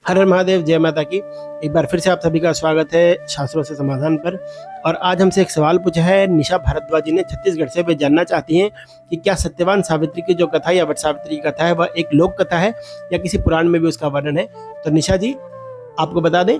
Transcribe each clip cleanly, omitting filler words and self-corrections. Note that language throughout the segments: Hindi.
हर हर महादेव, जय माता की। एक बार फिर से आप सभी का स्वागत है शास्त्रों से समाधान पर। और आज हमसे एक सवाल पूछा है निशा भारद्वाज जी ने छत्तीसगढ़ से। वे जानना चाहती हैं कि क्या सत्यवान सावित्री की जो कथा या वट सावित्री की कथा है वह एक लोक कथा है या किसी पुराण में भी उसका वर्णन है। तो निशा जी, आपको बता दें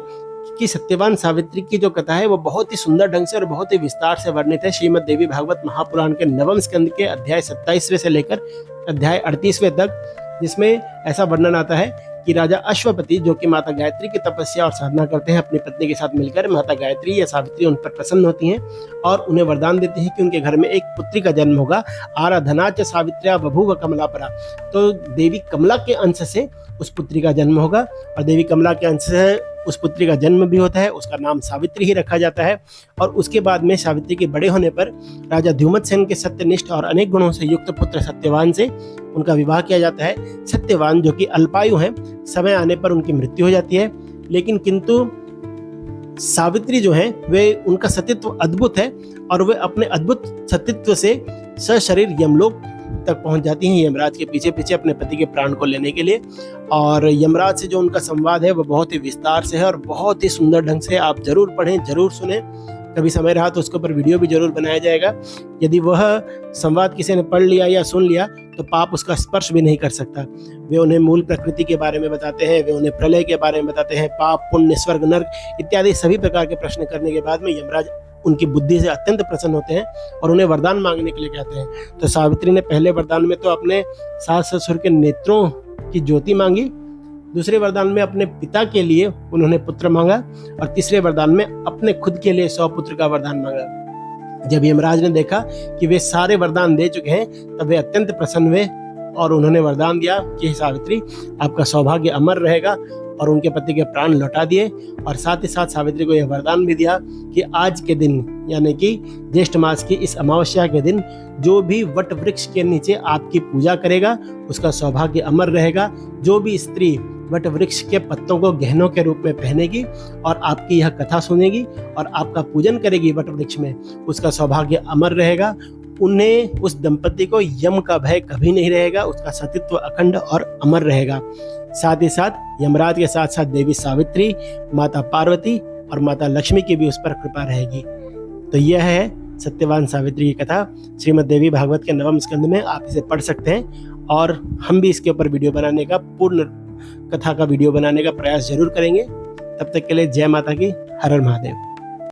कि सत्यवान सावित्री की जो कथा है वो बहुत ही सुंदर ढंग से और बहुत ही विस्तार से वर्णित है श्रीमद् देवी भागवत महापुराण के नवम स्कंद के अध्याय 27वें से लेकर अध्याय 38वें तक, जिसमें ऐसा वर्णन आता है कि राजा अश्वपति, जो कि माता गायत्री की तपस्या और साधना करते हैं अपनी पत्नी के साथ मिलकर, माता गायत्री या सावित्री उन पर प्रसन्न होती हैं और उन्हें वरदान देती हैं कि उनके घर में एक पुत्री का जन्म होगा। आराधना च सावित्र्या बभूव कमलापरा। तो देवी कमला के अंश से उस पुत्री का जन्म होगा और देवी कमला के अंश से उस पुत्री का जन्म भी होता है। उसका नाम सावित्री ही रखा जाता है। और उसके बाद में सावित्री के बड़े होने पर राजा द्युमत्सेन के सत्यनिष्ठ और अनेक गुणों से युक्त पुत्र सत्यवान से उनका विवाह किया जाता है। सत्यवान, जो कि अल्पायु हैं, समय आने पर उनकी मृत्यु हो जाती है। लेकिन किंतु सावित्री जो है वे, उनका सतीत्व अद्भुत है और वे अपने अद्भुत सतीत्व से सशरीर यमलोक तक पहुंच जाती हैं, यमराज के पीछे पीछे अपने पति के प्राण को लेने के लिए। और यमराज से जो उनका संवाद है वो बहुत ही विस्तार से है और बहुत ही सुंदर ढंग से। आप जरूर पढ़ें, जरूर सुने। कभी समय रहा तो उसके ऊपर वीडियो भी जरूर बनाया जाएगा। यदि वह संवाद किसी ने पढ़ लिया या सुन लिया तो पाप उसका स्पर्श भी नहीं कर सकता। वे उन्हें मूल प्रकृति के बारे में बताते हैं, वे उन्हें प्रलय के बारे में बताते हैं, पाप पुण्य स्वर्ग नर्क इत्यादि सभी प्रकार के प्रश्न करने के बाद में यमराज उनकी बुद्धि से अत्यंत प्रसन्न होते हैं और उन्हें वरदान मांगने के लिए कहते हैं। तो सावित्री ने पहले वरदान में तो अपने सास ससुर के नेत्रों की ज्योति मांगी, दूसरे वरदान में अपने पिता के लिए उन्होंने पुत्र मांगा और तीसरे वरदान में अपने खुद के लिए 100 पुत्र का वरदान मांगा। जब यमराज ने देखा कि वे सारे वरदान दे चुके हैं तब वे अत्यंत प्रसन्न हुए और उन्होंने वरदान दिया कि सावित्री, आपका सौभाग्य अमर रहेगा, और उनके पति के प्राण लौटा दिए। और साथ ही साथ सावित्री को यह वरदान भी दिया कि आज के दिन, यानी कि ज्येष्ठ मास की इस अमावस्या के दिन, जो भी वट वृक्ष के नीचे आपकी पूजा करेगा उसका सौभाग्य अमर रहेगा। जो भी स्त्री वट वृक्ष के पत्तों को गहनों के रूप में पहनेगी और आपकी यह कथा सुनेगी और आपका पूजन करेगी वट वृक्ष में, उसका सौभाग्य अमर रहेगा। उन्हें, उस दंपति को यम का भय कभी नहीं रहेगा, उसका सतीत्व अखंड और अमर रहेगा। साथ ही साथ यमराज के साथ साथ देवी सावित्री, माता पार्वती और माता लक्ष्मी की भी उस पर कृपा रहेगी। तो यह है सत्यवान सावित्री की कथा श्रीमद् देवी भागवत के नवम स्कंद में। आप इसे पढ़ सकते हैं और हम भी इसके ऊपर वीडियो बनाने का, पूर्ण कथा का वीडियो बनाने का प्रयास जरूर करेंगे। तब तक के लिए जय माता की, हर हर महादेव।